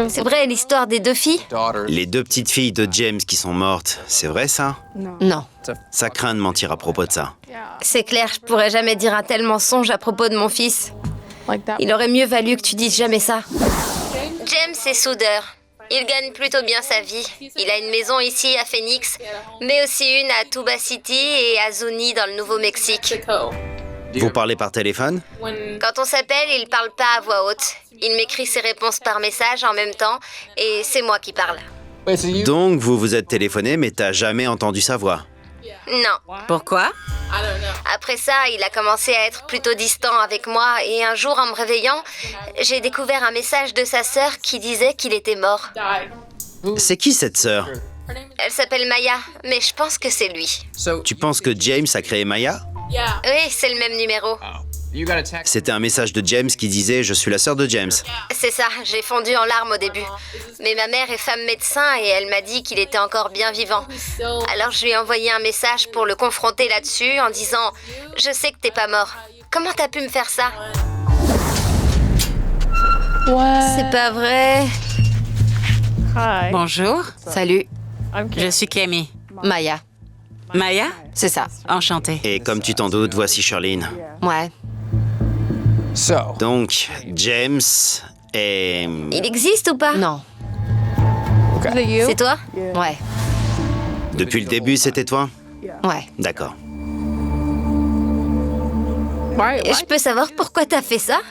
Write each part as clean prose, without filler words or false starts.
C'est vrai, l'histoire des 2 filles? Les 2 petites filles de James qui sont mortes, c'est vrai ça? Non. Ça craint de mentir à propos de ça. C'est clair, je pourrais jamais dire un tel mensonge à propos de mon fils. Il aurait mieux valu que tu dises jamais ça. James est soudeur. Il gagne plutôt bien sa vie. Il a une maison ici à Phoenix, mais aussi une à Tuba City et à Zuni dans le Nouveau-Mexique. Vous parlez par téléphone? Quand on s'appelle, il parle pas à voix haute. Il m'écrit ses réponses par message en même temps, et c'est moi qui parle. Donc vous vous êtes téléphoné mais t'as jamais entendu sa voix? Non. Pourquoi? Après ça, il a commencé à être plutôt distant avec moi, et un jour, en me réveillant, j'ai découvert un message de sa sœur qui disait qu'il était mort. C'est qui cette sœur? Elle s'appelle Maya, mais je pense que c'est lui. Tu penses que James a créé Maya? Oui, c'est le même numéro. C'était un message de James qui disait « Je suis la sœur de James ». C'est ça, j'ai fondu en larmes au début. Mais ma mère est femme médecin et elle m'a dit qu'il était encore bien vivant. Alors je lui ai envoyé un message pour le confronter là-dessus en disant « Je sais que t'es pas mort. Comment t'as pu me faire ça ?» C'est pas vrai. Bonjour, Salut, je suis Cammy. Maya. Maya? C'est ça. Enchantée. Et comme tu t'en doutes, voici Shirlene. Ouais. Donc, James est... Il existe ou pas? Non. C'est toi? Ouais. Depuis le début, c'était toi? Ouais. D'accord. Et je peux savoir pourquoi t'as fait ça?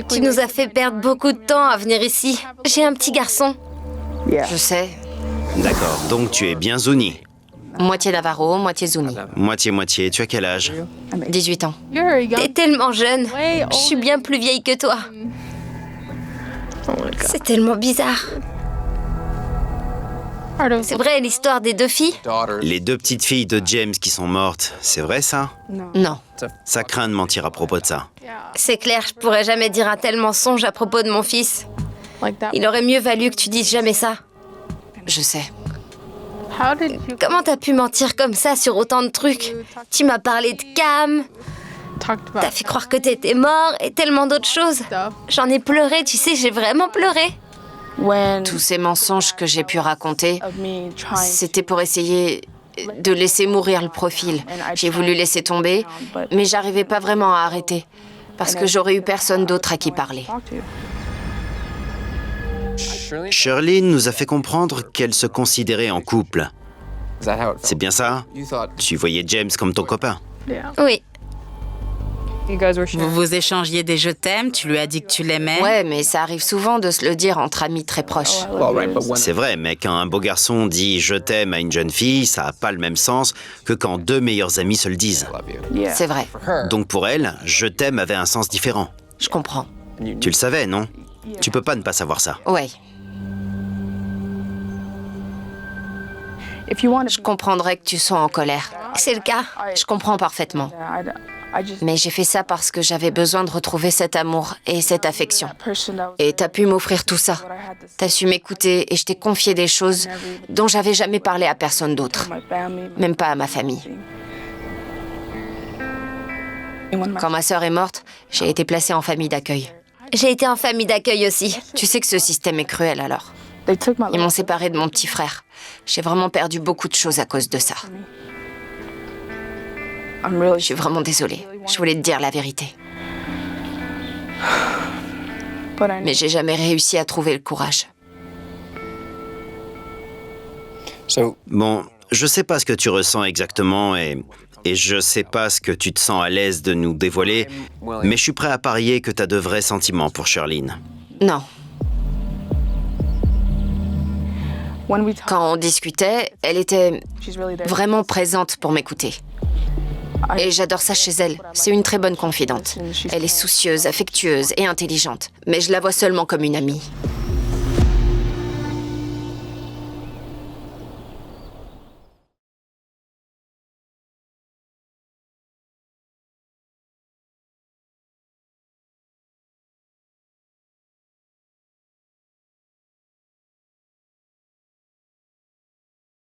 Tu nous as fait perdre beaucoup de temps à venir ici. J'ai un petit garçon. Je sais. D'accord, donc tu es bien Zuni. Moitié Navarro, moitié Zuni. Moitié-moitié, tu as quel âge? 18 ans. T'es tellement jeune. Je suis bien plus vieille que toi. C'est tellement bizarre. C'est vrai, l'histoire des 2 filles? Les 2 petites filles de James qui sont mortes, c'est vrai ça? Non. Ça craint de mentir à propos de ça. C'est clair, je pourrais jamais dire un tel mensonge à propos de mon fils. Il aurait mieux valu que tu dises jamais ça. Je sais. Comment t'as pu mentir comme ça sur autant de trucs? Tu m'as parlé de Cam, t'as fait croire que t'étais mort et tellement d'autres choses. J'en ai pleuré, tu sais, j'ai vraiment pleuré. Tous ces mensonges que j'ai pu raconter, c'était pour essayer de laisser mourir le profil. J'ai voulu laisser tomber, mais j'arrivais pas vraiment à arrêter, parce que j'aurais eu personne d'autre à qui parler. Shirlene nous a fait comprendre qu'elle se considérait en couple. C'est bien ça? Tu voyais James comme ton copain? Oui, Vous vous échangiez des je t'aime, tu lui as dit que tu l'aimais. Ouais, mais ça arrive souvent de se le dire entre amis très proches. C'est vrai, mais quand un beau garçon dit « je t'aime » à une jeune fille, ça n'a pas le même sens que quand 2 meilleurs amis se le disent. C'est vrai. Donc pour elle, « je t'aime » avait un sens différent. Je comprends. Tu le savais, non? Tu peux pas ne pas savoir ça. Ouais. Je comprendrais que tu sois en colère. c'est le cas. Je comprends parfaitement. Mais j'ai fait ça parce que j'avais besoin de retrouver cet amour et cette affection. Et t'as pu m'offrir tout ça. T'as su m'écouter et je t'ai confié des choses dont j'avais jamais parlé à personne d'autre. Même pas à ma famille. Quand ma sœur est morte, j'ai été placée en famille d'accueil. J'ai été en famille d'accueil aussi. Tu sais que ce système est cruel alors. Ils m'ont séparée de mon petit frère. J'ai vraiment perdu beaucoup de choses à cause de ça. Je suis vraiment désolée. Je voulais te dire la vérité. Mais j'ai jamais réussi à trouver le courage. Bon, je sais pas ce que tu ressens exactement et je sais pas ce que tu te sens à l'aise de nous dévoiler, mais je suis prêt à parier que t'as de vrais sentiments pour Shirlene. Non. Quand on discutait, elle était vraiment présente pour m'écouter. Et j'adore ça chez elle. C'est une très bonne confidente. Elle est soucieuse, affectueuse et intelligente. Mais je la vois seulement comme une amie.